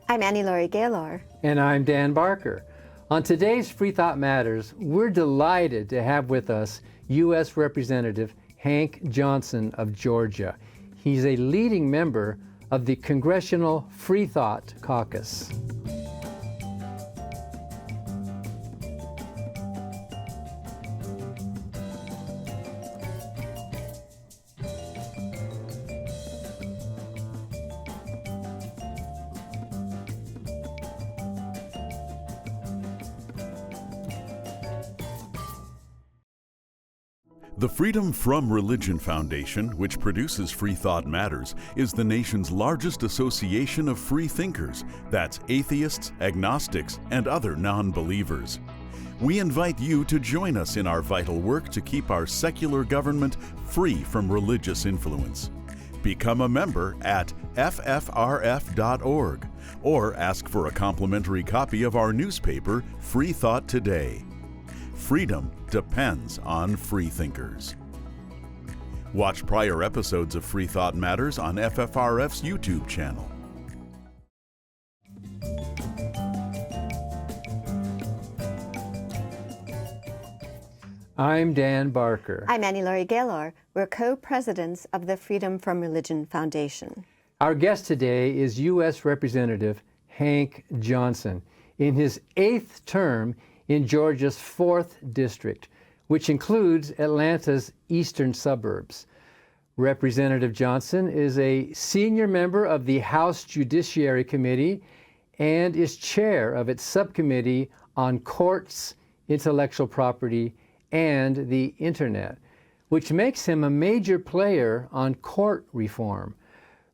I'm Annie Laurie Gaylor. And I'm Dan Barker. On today's Free Thought Matters, we're delighted to have with us U.S. Representative Hank Johnson of Georgia. He's a leading member of the Congressional Freethought Caucus. The Freedom from Religion Foundation, which produces Free Thought Matters, is the nation's largest association of free thinkers. That's atheists, agnostics, and other non-believers. We invite you to join us in our vital work to keep our secular government free from religious influence. Become a member at ffrf.org or ask for a complimentary copy of our newspaper, Free Thought Today. Freedom depends on free thinkers. Watch prior episodes of Free Thought Matters on FFRF's YouTube channel. I'm Dan Barker. I'm Annie Laurie Gaylor. We're co-presidents of the Freedom from Religion Foundation. Our guest today is U.S. Representative Hank Johnson. In his 8th term in Georgia's 4th District, which includes Atlanta's eastern suburbs. Representative Johnson is a senior member of the House Judiciary Committee and is chair of its Subcommittee on Courts, Intellectual Property, and the Internet, which makes him a major player on court reform.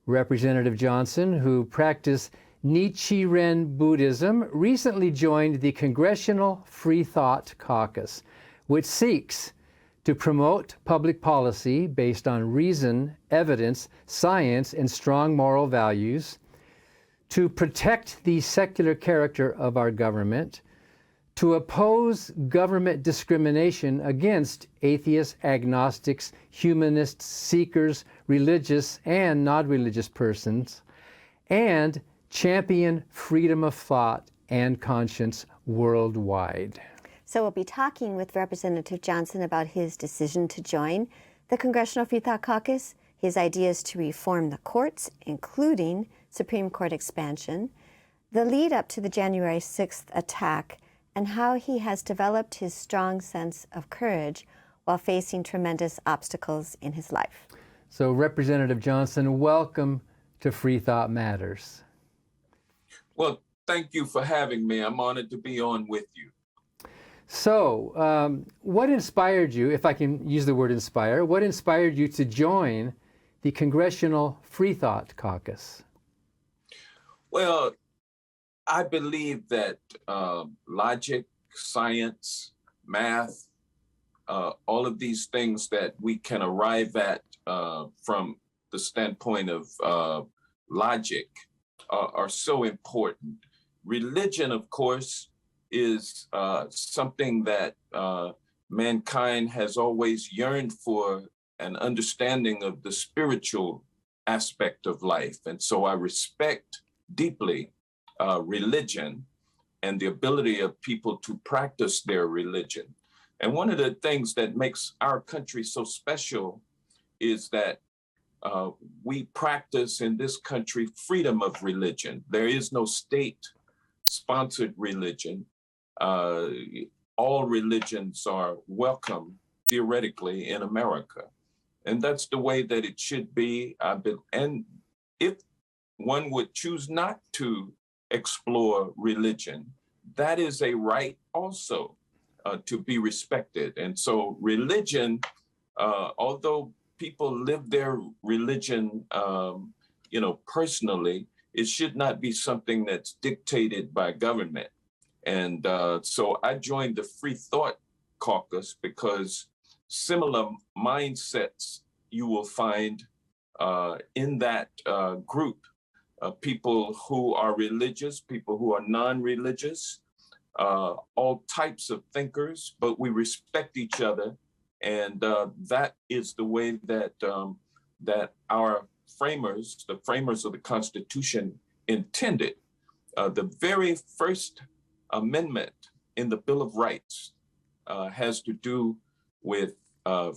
Representative Johnson, who practiced Nichiren Buddhism, recently joined the Congressional Freethought Caucus, which seeks to promote public policy based on reason, evidence, science, and strong moral values, to protect the secular character of our government, to oppose government discrimination against atheists, agnostics, humanists, seekers, religious and non-religious persons, and champion freedom of thought and conscience worldwide. So we'll be talking with Representative Johnson about his decision to join the Congressional Freethought Caucus, his ideas to reform the courts, including Supreme Court expansion, the lead up to the January 6th attack, and how he has developed his strong sense of courage while facing tremendous obstacles in his life. So Representative Johnson, welcome to Free Thought Matters. Well, thank you for having me. I'm honored to be on with you. So, what inspired you, if I can use the word inspire, what inspired you to join the Congressional Freethought Caucus? Well, I believe that logic, science, math, all of these things that we can arrive at from the standpoint of logic are so important. Religion, of course, is something that mankind has always yearned for, an understanding of the spiritual aspect of life. And so I respect deeply religion and the ability of people to practice their religion. And one of the things that makes our country so special is that we practice in this country freedom of religion. There is no state-sponsored religion. All religions are welcome, theoretically, in America. And that's the way that it should be. And if one would choose not to explore religion, that is a right also to be respected. And so religion, although people live their religion, personally, it should not be something that's dictated by government. And so I joined the Free Thought Caucus because similar mindsets you will find in that group. People who are religious, people who are non-religious, all types of thinkers, but we respect each other. And that is the way that that our framers, the framers of the Constitution, intended. The very first amendment in the Bill of Rights has to do with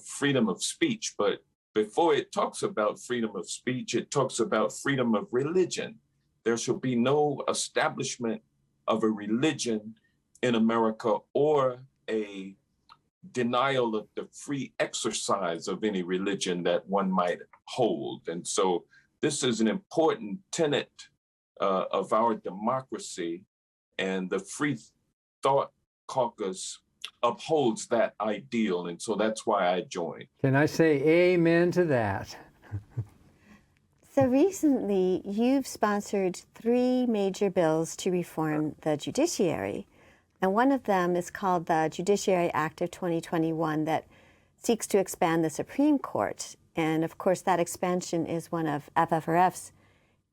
freedom of speech. But before it talks about freedom of speech, it talks about freedom of religion. There shall be no establishment of a religion in America or a denial of the free exercise of any religion that one might hold. And so this is an important tenet of our democracy, and the Freethought Caucus upholds that ideal. And so that's why I joined. Can I say amen to that? So recently, you've sponsored 3 major bills to reform the judiciary. And one of them is called the Judiciary Act of 2021 that seeks to expand the Supreme Court. And of course, that expansion is one of FFRF's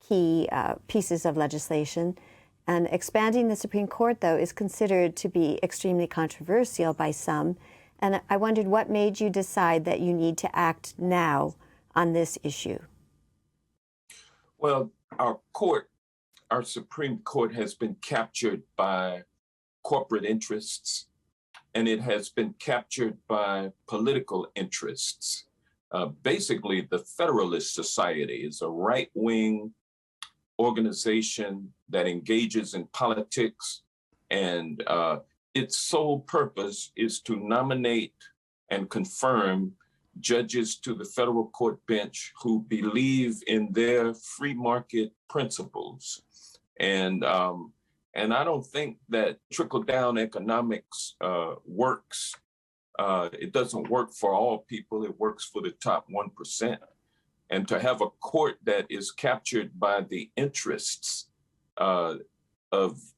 key pieces of legislation. And expanding the Supreme Court, though, is considered to be extremely controversial by some. And I wondered what made you decide that you need to act now on this issue? Well, our Supreme Court has been captured by corporate interests, and it has been captured by political interests. Basically, the Federalist Society is a right-wing organization that engages in politics, and its sole purpose is to nominate and confirm judges to the federal court bench who believe in their free market principles. And I don't think that trickle-down economics works. It doesn't work for all people. It works for the top 1%. And to have a court that is captured by the interests of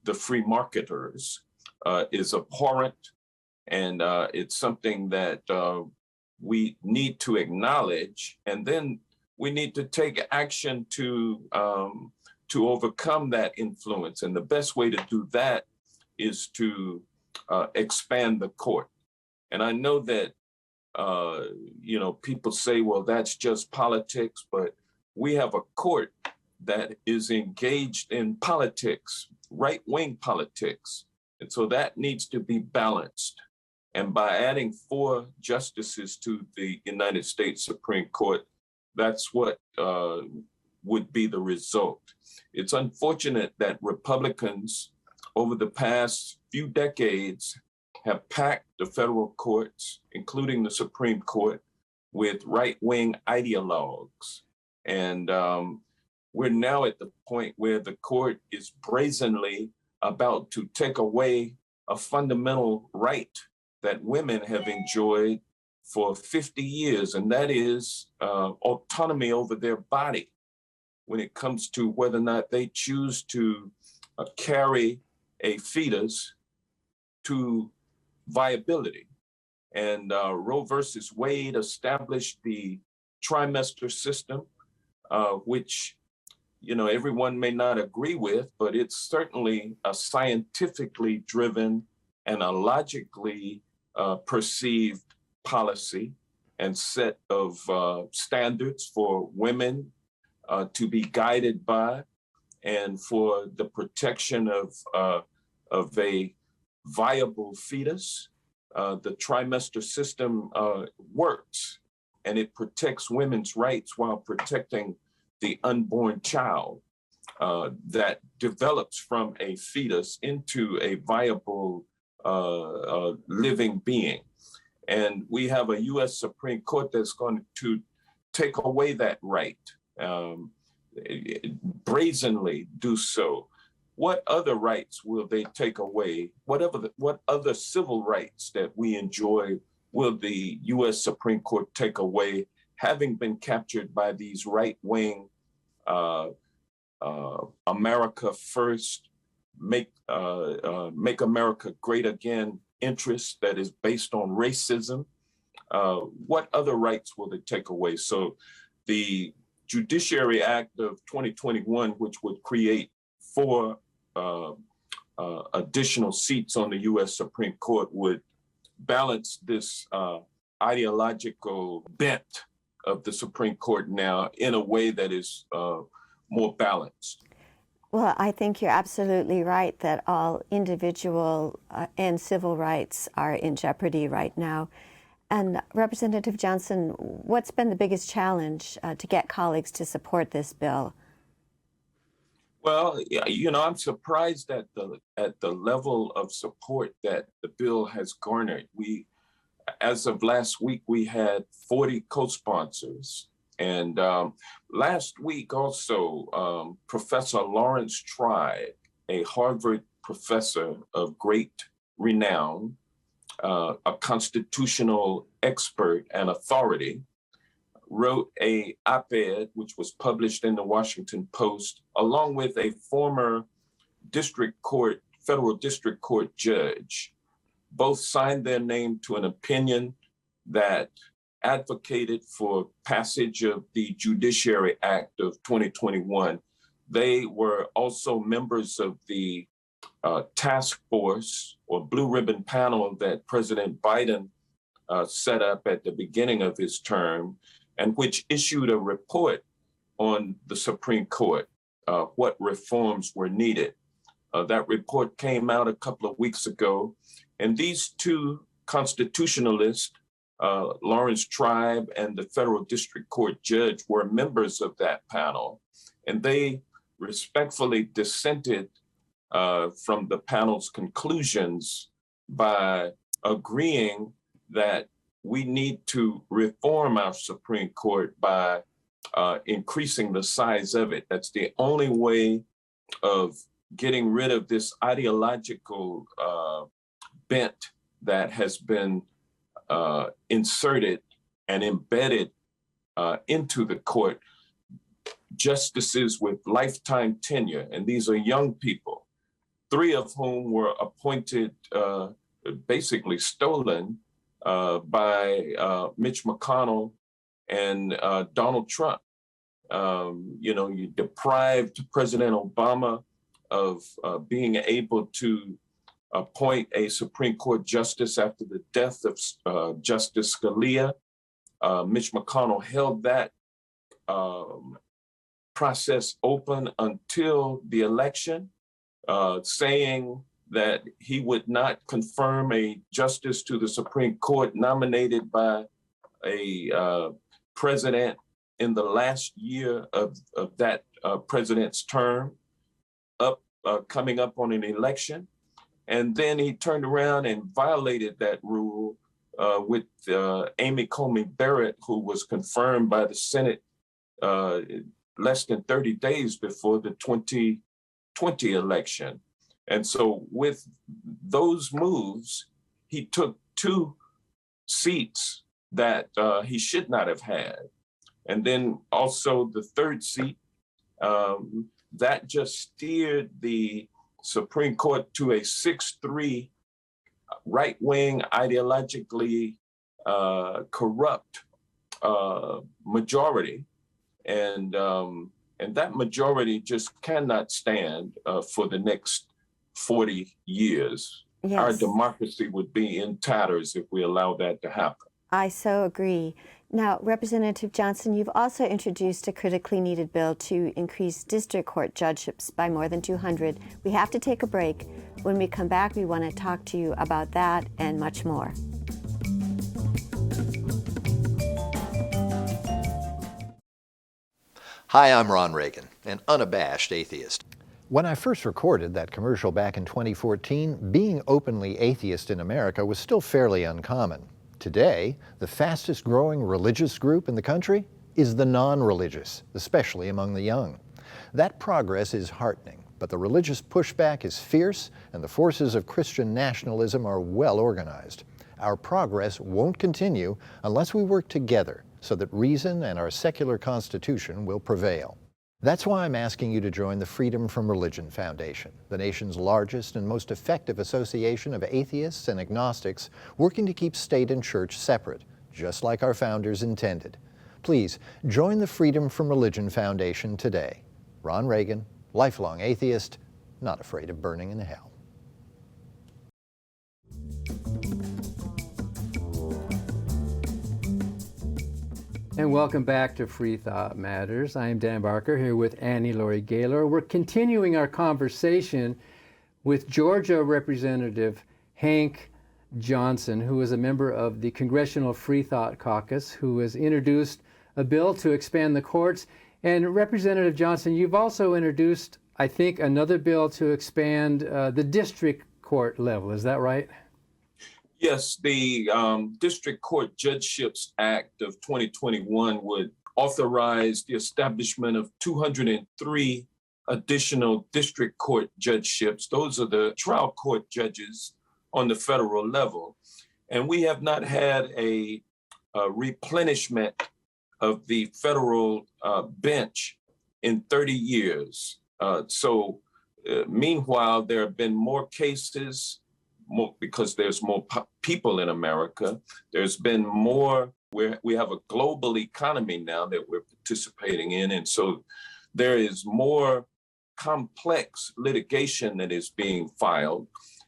the free marketers is abhorrent. And it's something that we need to acknowledge. And then we need to take action to overcome that influence. And the best way to do that is to expand the court. And I know that, people say, well, that's just politics, but we have a court that is engaged in politics, right-wing politics. And so that needs to be balanced. And by adding 4 justices to the United States Supreme Court, that's what would be the result. It's unfortunate that Republicans over the past few decades have packed the federal courts, including the Supreme Court, with right-wing ideologues. And we're now at the point where the court is brazenly about to take away a fundamental right that women have enjoyed for 50 years, and that is autonomy over their body when it comes to whether or not they choose to carry a fetus to viability. And Roe versus Wade established the trimester system, which everyone may not agree with, but it's certainly a scientifically driven and a logically perceived policy and set of standards for women to be guided by, and for the protection of a viable fetus. The trimester system works, and it protects women's rights while protecting the unborn child that develops from a fetus into a viable living being. And we have a U.S. Supreme Court that's going to take away that right, brazenly do so. What other rights will they take away? What other civil rights that we enjoy will the U.S. Supreme Court take away, having been captured by these right-wing America First, make America great again interests that is based on racism? What other rights will they take away? So the Judiciary Act of 2021, which would create 4 additional seats on the U.S. Supreme Court, would balance this ideological bent of the Supreme Court now in a way that is more balanced. Well, I think you're absolutely right that all individual and civil rights are in jeopardy right now. And Representative Johnson, what's been the biggest challenge to get colleagues to support this bill? Well, yeah, I'm surprised at the level of support that the bill has garnered. As of last week, we had 40 co-sponsors. And last week also, Professor Lawrence Tribe, a Harvard professor of great renown, a constitutional expert and authority, wrote a op-ed which was published in the Washington Post, along with a former federal district court judge. Both signed their name to an opinion that advocated for passage of the Judiciary Act of 2021. They were also members of the task force or blue ribbon panel that President Biden set up at the beginning of his term, and which issued a report on the Supreme Court, what reforms were needed. That report came out a couple of weeks ago, and these two constitutionalists, Lawrence Tribe and the federal district court judge, were members of that panel, and they respectfully dissented from the panel's conclusions by agreeing that we need to reform our Supreme Court by increasing the size of it. That's the only way of getting rid of this ideological bent that has been inserted and embedded into the court. Justices with lifetime tenure, and these are young people, 3 of whom were appointed, basically stolen by Mitch McConnell and Donald Trump. You deprived President Obama of being able to appoint a Supreme Court justice after the death of Justice Scalia. Mitch McConnell held that process open until the election, saying that he would not confirm a justice to the Supreme Court nominated by a president in the last year of that president's term, coming up on an election. And then he turned around and violated that rule with Amy Coney Barrett, who was confirmed by the Senate less than 30 days before the 2020 election. And so with those moves, he took 2 seats that he should not have had. And then also the 3rd seat, that just steered the Supreme Court to a 6-3 right-wing, ideologically corrupt majority. And that majority just cannot stand for the next 40 years. Yes. Our democracy would be in tatters if we allow that to happen. I so agree. Now, Representative Johnson, you've also introduced a critically needed bill to increase district court judgeships by more than 200. We have to take a break. When we come back, we want to talk to you about that and much more. Hi, I'm Ron Reagan, an unabashed atheist. When I first recorded that commercial back in 2014, being openly atheist in America was still fairly uncommon. Today, the fastest growing religious group in the country is the non-religious, especially among the young. That progress is heartening, but the religious pushback is fierce and the forces of Christian nationalism are well organized. Our progress won't continue unless we work together so that reason and our secular constitution will prevail. That's why I'm asking you to join the Freedom from Religion Foundation, the nation's largest and most effective association of atheists and agnostics working to keep state and church separate, just like our founders intended. Please join the Freedom from Religion Foundation today. Ron Reagan, lifelong atheist, not afraid of burning in hell. And welcome back to Free Thought Matters. I am Dan Barker here with Annie Laurie Gaylor. We're continuing our conversation with Georgia Representative Hank Johnson, who is a member of the Congressional Freethought Caucus, who has introduced a bill to expand the courts. And Representative Johnson, you've also introduced, I think, another bill to expand the district court level. Is that right? Yes, the District Court Judgeships Act of 2021 would authorize the establishment of 203 additional district court judgeships. Those are the trial court judges on the federal level. And we have not had a replenishment of the federal bench in 30 years. Meanwhile, there have been more cases, because there's more people in America. There's been more, we have a global economy now that we're participating in. And so there is more complex litigation that is being filed.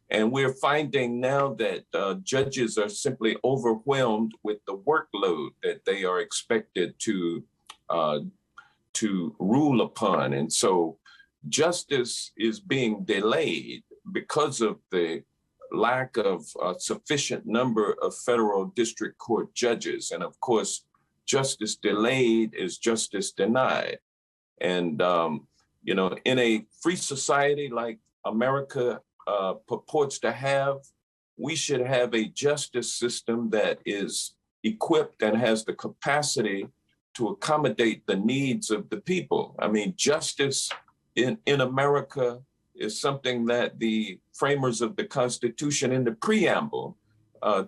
And we're finding now that judges are simply overwhelmed with the workload that they are expected to rule upon. And so justice is being delayed because of the lack of a sufficient number of federal district court judges. And of course, justice delayed is justice denied. And, in a free society like America purports to have, we should have a justice system that is equipped and has the capacity to accommodate the needs of the people. I mean, justice in America is something that the framers of the Constitution in the preamble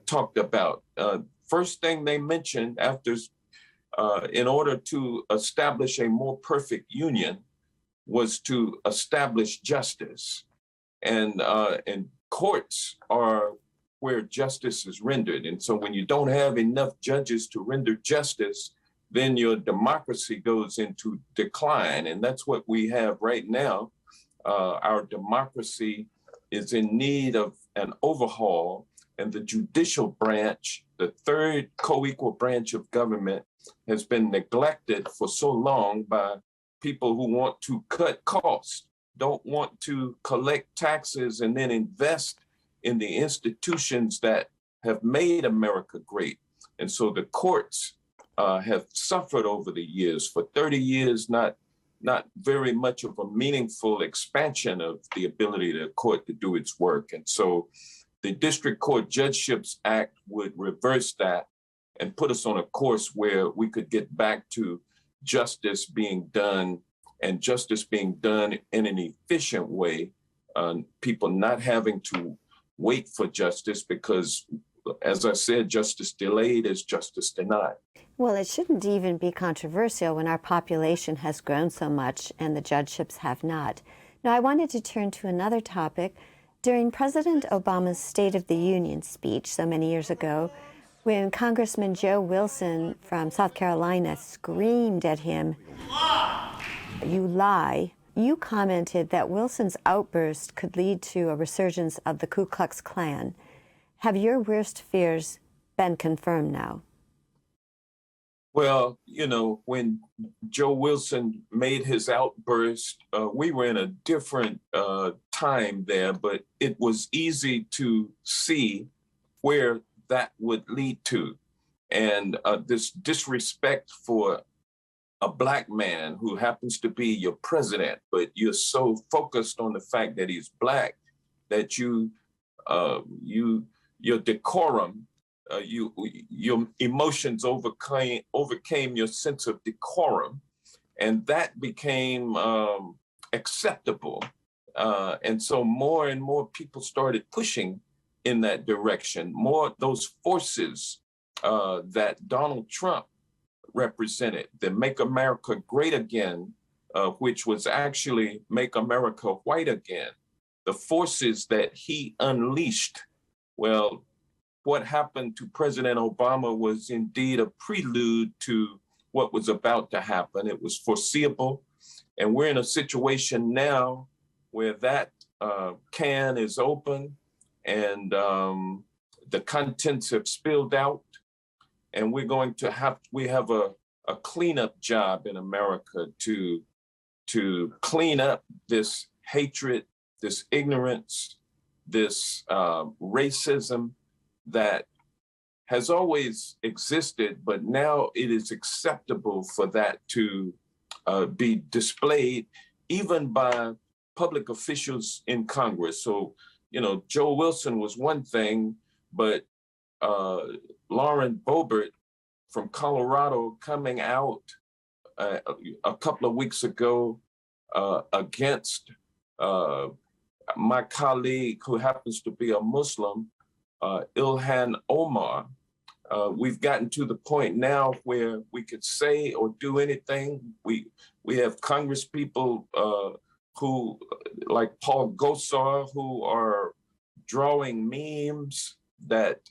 talked about. First thing they mentioned after, in order to establish a more perfect union, was to establish justice. And courts are where justice is rendered. And so when you don't have enough judges to render justice, then your democracy goes into decline. And that's what we have right now. Our democracy is in need of an overhaul, and the judicial branch, the third co-equal branch of government, has been neglected for so long by people who want to cut costs, don't want to collect taxes and then invest in the institutions that have made America great. And so the courts have suffered over the years. For 30 years, not very much of a meaningful expansion of the ability of the court to do its work. And so the District Court Judgeships Act would reverse that and put us on a course where we could get back to justice being done, and justice being done in an efficient way, people not having to wait for justice because, as I said, justice delayed is justice denied. Well, it shouldn't even be controversial when our population has grown so much and the judgeships have not. Now, I wanted to turn to another topic. During President Obama's State of the Union speech so many years ago, when Congressman Joe Wilson from South Carolina screamed at him, "You lie," you commented that Wilson's outburst could lead to a resurgence of the Ku Klux Klan. Have your worst fears been confirmed now? Well, when Joe Wilson made his outburst, we were in a different time there, but it was easy to see where that would lead to. And this disrespect for a Black man who happens to be your president, but you're so focused on the fact that he's Black that your decorum, your emotions overcame your sense of decorum, and that became acceptable. And so more and more people started pushing in that direction. More those forces that Donald Trump represented, the Make America Great Again, which was actually Make America White Again, the forces that he unleashed. Well, what happened to President Obama was indeed a prelude to what was about to happen. It was foreseeable. And we're in a situation now where that can is open and the contents have spilled out. And we have a cleanup job in America to clean up this hatred, this ignorance, this racism that has always existed, but now it is acceptable for that to be displayed even by public officials in Congress. So, you know, Joe Wilson was one thing, but Lauren Boebert from Colorado coming out a couple of weeks ago against my colleague who happens to be a Muslim, Ilhan Omar. We've gotten to the point now where we could say or do anything. We have Congress people who, like Paul Gosar, who are drawing memes that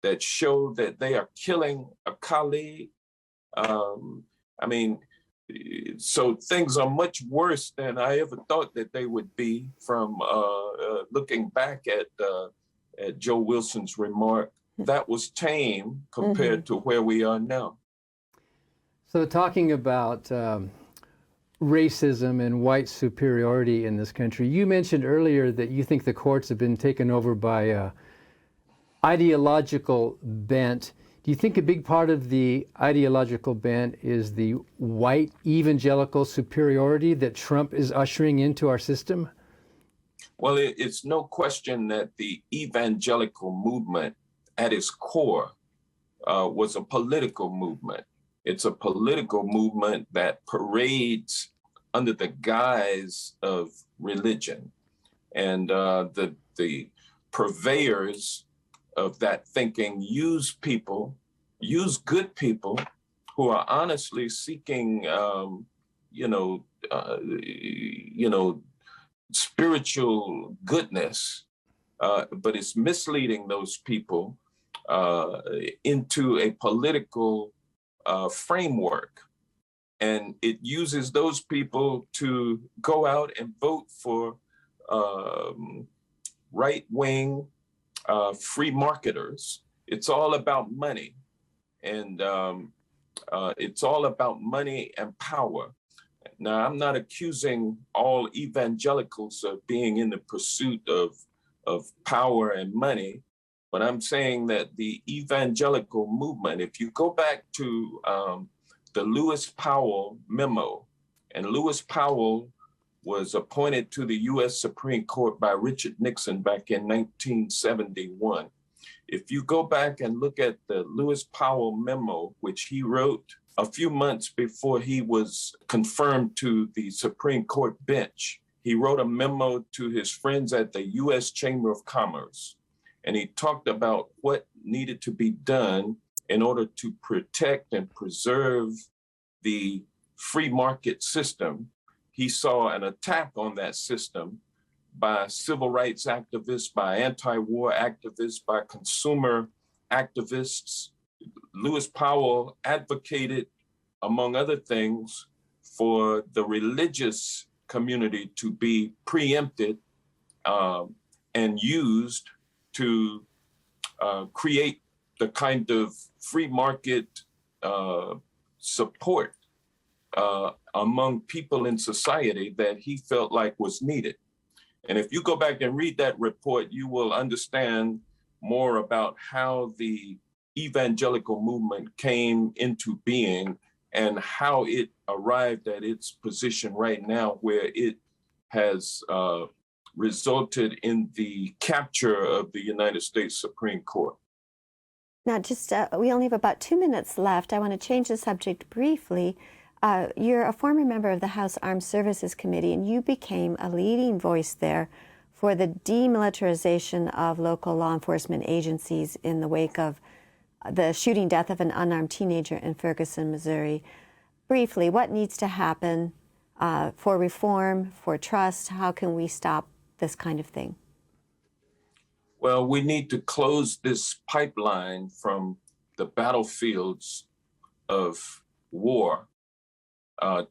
that show that they are killing a colleague. I mean, so things are much worse than I ever thought that they would be from looking back at Joe Wilson's remark. That was tame compared to where we are now. So talking about racism and white superiority in this country, you mentioned earlier that you think the courts have been taken over by ideological bent. Do you think a big part of the ideological bent is the white evangelical superiority that Trump is ushering into our system? Well, it's no question that the evangelical movement at its core was a political movement. It's a political movement that parades under the guise of religion. And the purveyors of that thinking use good people who are honestly seeking, spiritual goodness, but it's misleading those people into a political framework. And it uses those people to go out and vote for right-wing free marketers. It's all about money. And it's all about money and power. Now, I'm not accusing all evangelicals of being in the pursuit of power and money, but I'm saying that the evangelical movement, if you go back to the Lewis Powell memo, and Lewis Powell was appointed to the US Supreme Court by Richard Nixon back in 1971. If you go back and look at the Lewis Powell memo, which he wrote a few months before he was confirmed to the Supreme Court bench, he wrote a memo to his friends at the US Chamber of Commerce. And he talked about what needed to be done in order to protect and preserve the free market system. He saw an attack on that system by civil rights activists, by anti-war activists, by consumer activists. Lewis Powell advocated, among other things, for the religious community to be preempted and used to create the kind of free market support among people in society that he felt like was needed. And if you go back and read that report, you will understand more about how the evangelical movement came into being and how it arrived at its position right now, where it has resulted in the capture of the United States Supreme Court. Now, just we only have about 2 minutes left. I want to change the subject briefly. You're a former member of the House Armed Services Committee, and you became a leading voice there for the demilitarization of local law enforcement agencies in the wake of the shooting death of an unarmed teenager in Ferguson, Missouri. Briefly, what needs to happen for reform, for trust? How can we stop this kind of thing? Well, we need to close this pipeline from the battlefields of war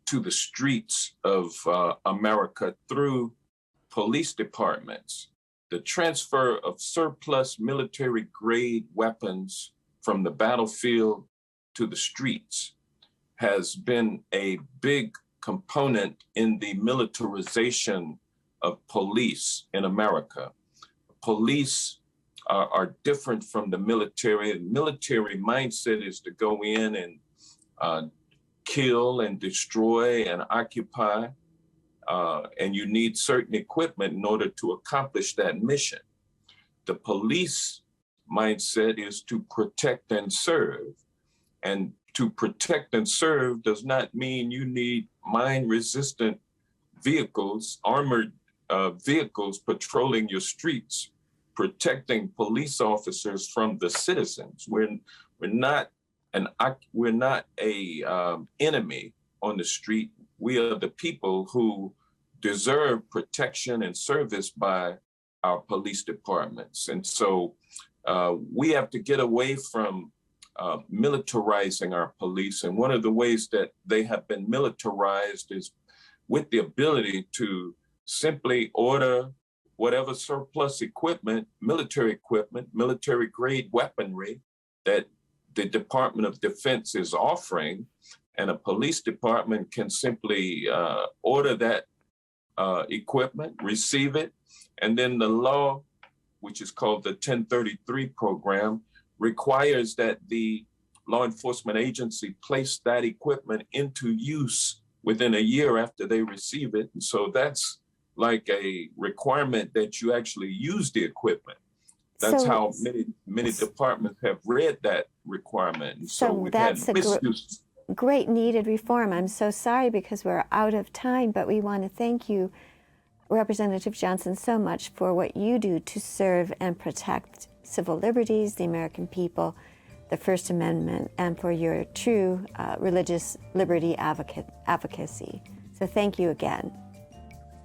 to the streets of America through police departments. The transfer of surplus military grade weapons from the battlefield to the streets. has been a big component in the militarization of police in America. Police are different from the military. The military mindset is to go in and kill and destroy and occupy, and you need certain equipment in order to accomplish that mission. The police mindset is to protect and serve. And to protect and serve does not mean you need mine-resistant vehicles, armored vehicles patrolling your streets, protecting police officers from the citizens. We're not a enemy on the street. We are the people who deserve protection and service by our police departments. And so we have to get away from militarizing our police. And one of the ways that they have been militarized is with the ability to simply order whatever surplus equipment, military grade weaponry that the Department of Defense is offering, and a police department can simply order that equipment, receive it, and then the law, which is called the 1033 program, requires that the law enforcement agency place that equipment into use within a year after they receive it. And so that's like a requirement that you actually use the equipment. That's how many departments have read that requirement. And so we've had misuse. Great needed reform. I'm so sorry because we're out of time, but we want to thank you, Representative Johnson, so much for what you do to serve and protect civil liberties, the American people, the First Amendment, and for your true religious liberty advocacy. So thank you again.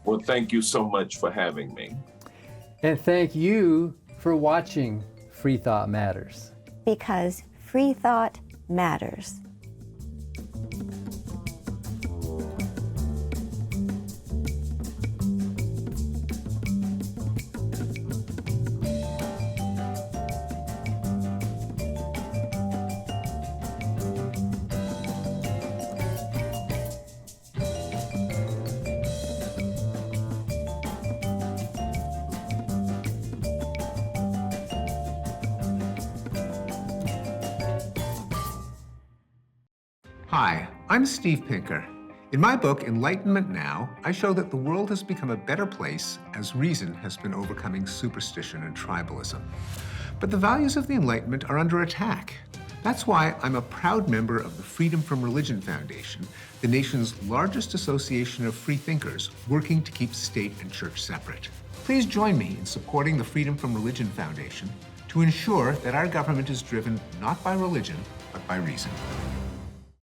Well, thank you so much for having me. And thank you for watching Free Thought Matters. Because free thought matters. Hi, I'm Steve Pinker. In my book, Enlightenment Now, I show that the world has become a better place as reason has been overcoming superstition and tribalism. But the values of the Enlightenment are under attack. That's why I'm a proud member of the Freedom from Religion Foundation, the nation's largest association of free thinkers working to keep state and church separate. Please join me in supporting the Freedom from Religion Foundation to ensure that our government is driven not by religion, but by reason.